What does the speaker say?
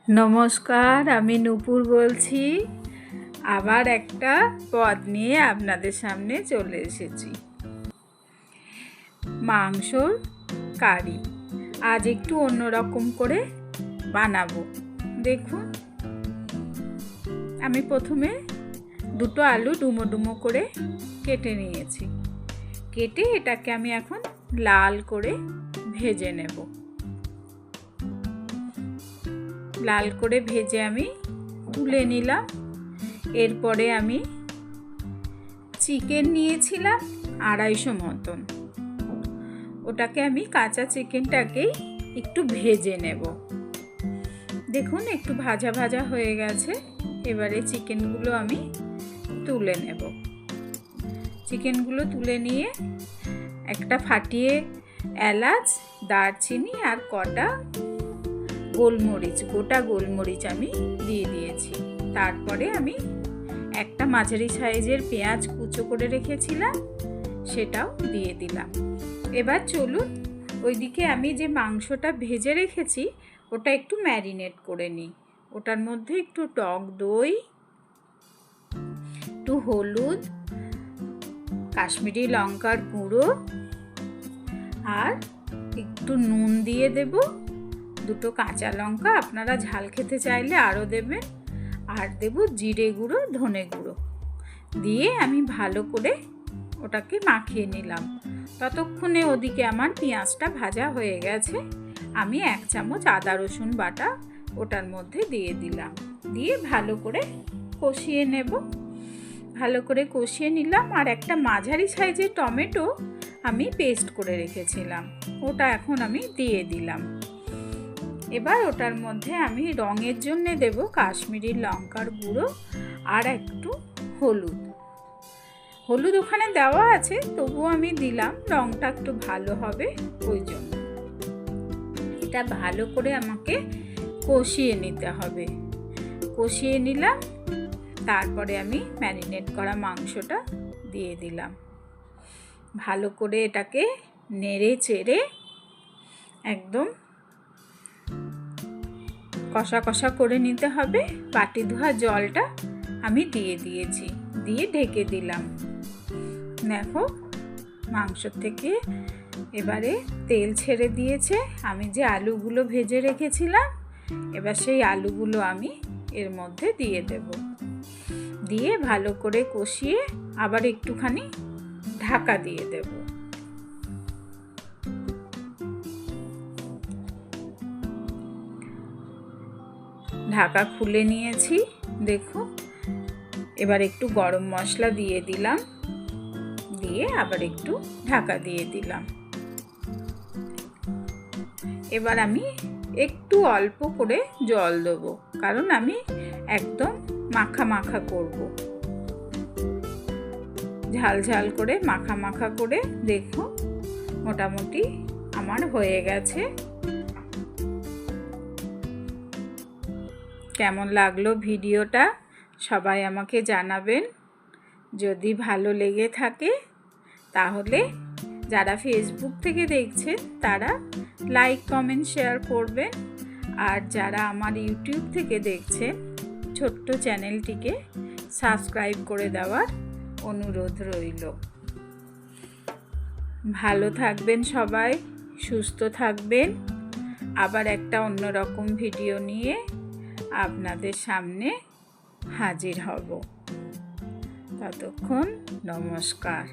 নমস্কার, আমি নূপুর বলছি। আবার একটা পদ নিয়ে আপনাদের সামনে চলে এসেছি। মাংসর কারি আজ একটু অন্যরকম করে বানাবো। দেখুন, আমি প্রথমে দুটো আলু ডুমো ডুমো করে কেটে নিয়েছি। কেটে এটাকে আমি এখন লাল করে ভেজে নেব। লাল করে ভেজে আমি তুলে নিলাম। এরপরে আমি চিকেন নিয়েছিলাম 250 মতন। ওটাকে আমি কাঁচা চিকেনটাকেই একটু ভেজে নেব। দেখুন, একটু ভাজা ভাজা হয়ে গেছে। এবারে চিকেনগুলো আমি তুলে নেব। চিকেনগুলো তুলে নিয়ে একটা ফাটিয়ে এলাচ, দারচিনি আর কটা গোলমরিচ, গোটা গোলমরিচ আমি দিয়ে দিয়েছি। তারপরে আমি একটা মাঝারি সাইজের পেঁয়াজ কুচো করে রেখেছিলাম, সেটাও দিয়ে দিলাম। এবার চলুন ওইদিকে আমি যে মাংসটা ভেজে রেখেছি ওটা একটু ম্যারিনেট করে নিই। ওটার মধ্যে একটু টক দই, একটু হলুদ, কাশ্মীরি লঙ্কার গুঁড়ো আর একটু নুন দিয়ে দেব। দুটো কাঁচা লঙ্কা, আপনারা ঝাল খেতে চাইলে আরও দেবেন। আর দেব জিরে গুঁড়ো, ধনে গুঁড়ো দিয়ে আমি ভালো করে ওটাকে মাখিয়ে নিলাম। ততক্ষণে ওদিকে আমার পেঁয়াজটা ভাজা হয়ে গেছে। আমি 1 চামচ আদা রসুন বাটা ওটার মধ্যে দিয়ে দিলাম। দিয়ে ভালো করে কষিয়ে নেব। ভালো করে কষিয়ে নিলাম। আর একটা মাঝারি সাইজের টমেটো আমি পেস্ট করে রেখেছিলাম, ওটা এখন আমি দিয়ে দিলাম। এবার ওটার মধ্যে আমি রঙের জন্য দেব কাশ্মীরি লঙ্কার গুঁড়ো আর একটু হলুদ। হলুদ ওখানে দেওয়া আছে, তবুও আমি দিলাম, রঙটা একটু ভালো হবে ওই জন্য। এটা ভালো করে আমাকে কষিয়ে নিতে হবে। কষিয়ে নিলাম। তারপরে আমি ম্যারিনেট করা মাংসটা দিয়ে দিলাম। ভালো করে এটাকে নেড়ে চেড়ে একদম কষা কষা করে নিতে হবে। বাটি ধোয়া জলটা আমি দিয়ে দিয়েছি, দিয়ে ঢেকে দিলাম। দেখো, মাংস থেকে এবারে তেল ছেড়ে দিয়েছে। আমি যে আলুগুলো ভেজে রেখেছিলাম, এবার সেই আলুগুলো আমি এর মধ্যে দিয়ে দেব। দিয়ে ভালো করে কষিয়ে আবার একটুখানি ঢাকা দিয়ে দেব। ঢাকা খুলে নিয়েছি। দেখো, এবার একটু গরম মশলা দিয়ে দিলাম, দিয়ে আবার একটু ঢাকা দিয়ে দিলাম। এবার আমি একটু অল্প করে জল দেবো, কারণ আমি একদম মাখা মাখা করব। ঝাল ঝাল করে মাখা মাখা করে। দেখো, মোটামুটি আমার হয়ে গেছে। কেমন লাগলো ভিডিওটা সবাই আমাকে জানাবেন। যদি ভালো লেগে থাকে তাহলে যারা ফেসবুক থেকে দেখছেন তারা লাইক, কমেন্ট, শেয়ার করবেন। আর যারা আমার ইউটিউব থেকে দেখছেন, ছোট্ট চ্যানেলটিকে সাবস্ক্রাইব করে দেওয়ার অনুরোধ রইল। ভালো থাকবেন সবাই, সুস্থ থাকবেন। আবার একটা অন্যরকম ভিডিও নিয়ে আপনাদের সামনে হাজির হব। ততক্ষণ নমস্কার।